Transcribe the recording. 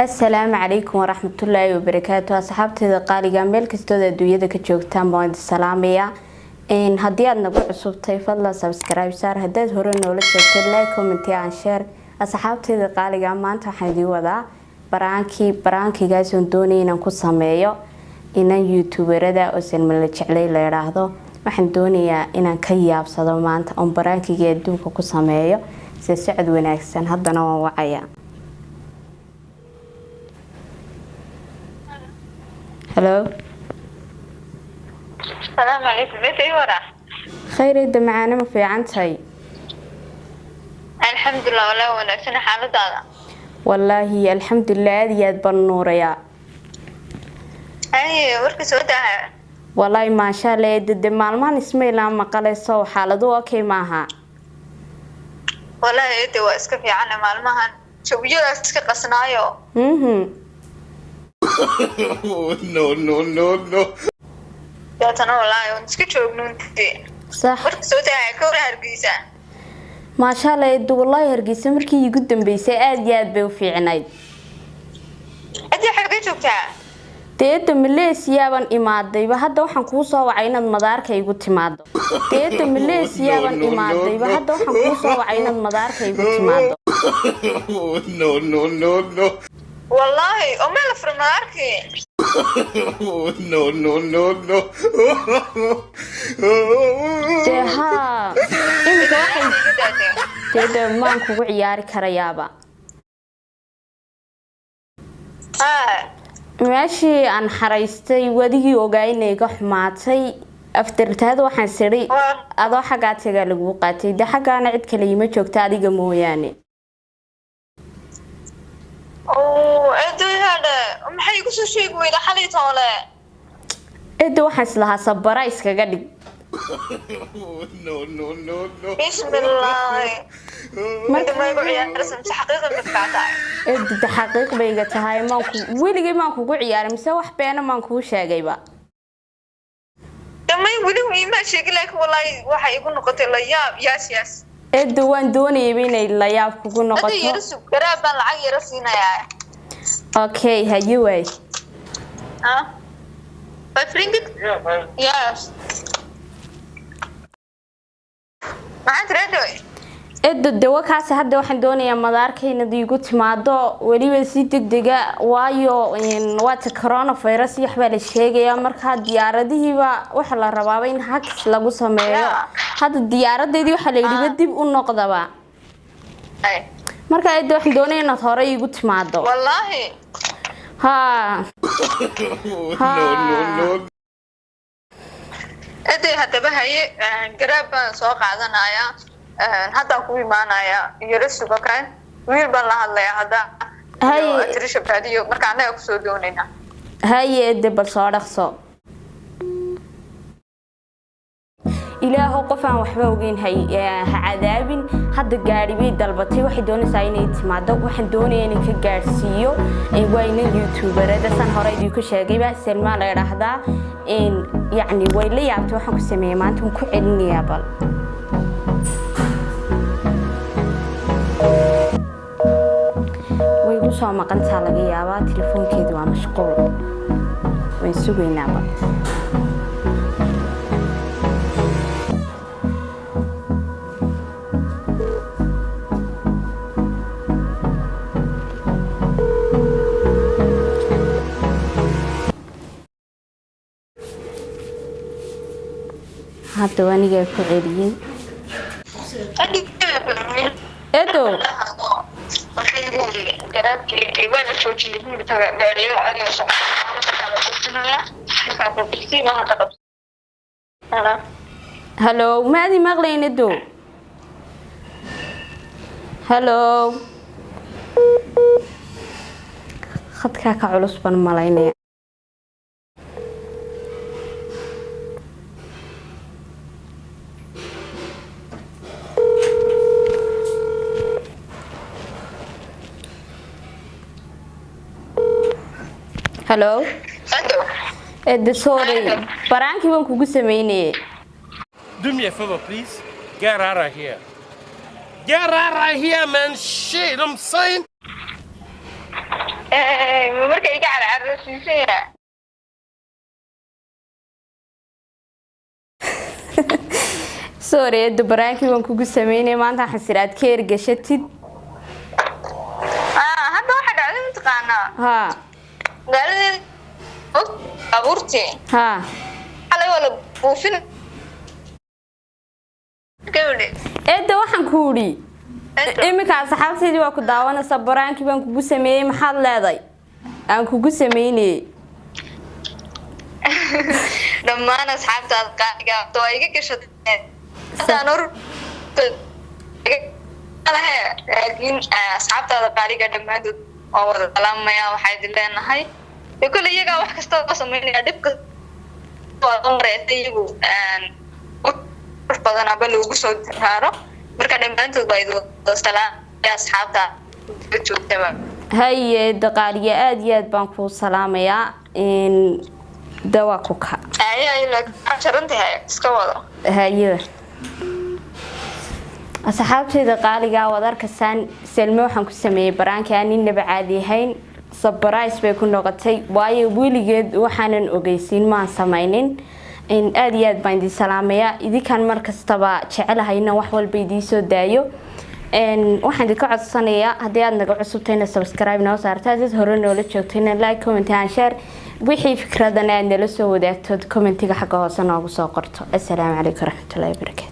السلام عليكم ورحمة الله وبركاته أصحابتي قالي ميل كستودا دويدا كجوجتان بوند السلامية إن هديات نبع عصوبتي فضلا سبسكرايب صار هداد هورن ولا شوكتي لايك كومنتي عن شير أصحابتي قالي maanta waxaan idin wadaa baraankigaas oo doonay inaan ku sameeyo inaan youtuberada oo salman la jeclay la yiraahdo waxaan doonayaa inaan ka yaabsado maanta oo baraankiga adduunka ku sameeyo si socod wanaagsan haddana waan wacaya hello السلام عليكم متى ورا خير إذا معانا ما في عنتي الحمد لله ولا ونفسنا حالتها والله الحمد لله ياد بالنور يا اي ورك سوداها والله ما شاء الله دد مالمان اسمي لا مقليسو حالدو اوكي maaha والله ايدي waa iska fiican maalmahan shawiyada iska qasnaayo no يا ترى والله iska joogno intii صح ورك سوداها ka hargeysa ما شاء الله يد والله hargeysa markii ugu dambeysay aad iyo aad bay u fiicnayd adi xagee joogtaa teeda Malaysia baan imaaday hadda waxaan ku soo wacay inaad madaarka igu timaado teeda Malaysia baan imaaday hadda waxaan ku soo wacay inaad madaarka igu timaado no والله امي لا في مداركي no ها انت waxay teeda maan kugu ciyaari karayaaba meeshii aan xaraystay wadigii ogaynay ka xumaatay aftertaada waxaan siray adoo xagaa taga lagu qaatay xagaana cid kale ima joogta adiga mooyaane ادو هذا maxay ku soo sheeg weyda xalay toole eedo waxaan islahaa sabara iskaga dhig no بسم الله ما دمay ku ciyaarsan xaqiiqo midkaata eedo xaqiiq bayga tahay maan ku weligay maan kugu ciyaaray mise wax beena maan kugu sheegayba damay weli ma sheegay laakiin wallahi waxa igu noqotay la yaab yaas eedo waan doonayay inay la yaab kugu noqoto hadii yarsu garaabaan lacag yar siinayaa okay haye way I bring it yes ما تريدوا eedo dawakaas hadda waxaan doonayaa madaarka inaad igu timaado waliba si degdega waayo waata coronavirus iyo waxba la sheegaya marka diyaaradihiiba waxa la rabaa in hacks lagu sameeyo hadda diyaaradeedii waxa la yiri dib u noqdaba marka eedo waxaan doonayaa inaad hore igu timaado wallahi ha no ادي hadaba haye garaabaan soo qaadanaya hadda ku imaanaya yarsu bakan wiil baan la hadlaya hadda haye tirisha baadiyo marka anaga ku soo doonayna haye dibal soo dhaqso ilaahu qofaan waxba ogeyn ha cadaabin hadda gaari bay dalbatay waxay doonaysaa inay timaado waxaan doonayaa inay ka gaarsiiyo wayna youtuberada san hore idinku sheegayba Salma la yiraahdaa يعني ويلي يعطوا حق سمية ما أنتم كعلني يا بل ويقول شو ما قنت على جيابا تلفون كده ومشغول ويسوي نابل hadda waniga ku celiyay eedo hello maadi maqlayn eedo hello khadka ka culus ban malaynaya hello sorry baraanki waan kugu sameeyay Do me a favor, please. Get out of here. Get out of here, man. Shit, I'm saying. marka iga carcarsiisaya sorry dubraaki waan kugu sameynay maanta xasiraad ka ergashatid hadda waxa dhacday intaqaana ha gaaladii abuurti ha xalay wala buufin gabadhi eedda waxaan ku uri imika asxaabteedii waa ku daawanaysa baraanki baan kugu sameeyay maxaad leeday aan kugu sameynay dhammaan asxaabtaada qaaliga oo iga gashatay laakiin asxaabtaada qaaliga dhammaantood oo wada salaamaya waxay idin leenahay kule iyagaa wax kasta oo sameynaya dhibka mareeta iyagu badan aba loogu soo raaro marka dhammaantood baa idin wada salaamaya asxaabta joogtaba haye daqaaliya aad iyo aad baan kuu salaamayaa dawa ku ka jarantahay iska wado haye asxaabteeda qaaliga wad arkasaan Selma waxaan ku sameeyay baraanka aan inaba caadi ahayn surprise bay ku noqotay waayo wiligeed waxaanan ogeysiin ma sameeynin in aad iyo aad baan idin salaamayaa idinkan markastaba jecelahayna wax walba idin soo daayo waxaan idin ka codsanayaa haddii aad naga cusubtayna subscribe noo saartaa dad hore noola joogtayna like comment and share wixii fikradana aad nala soo wadaagto commentiga xagga hoose noogu soo qorto assalaamu calaykum waraxmatullaahi wabarakaatu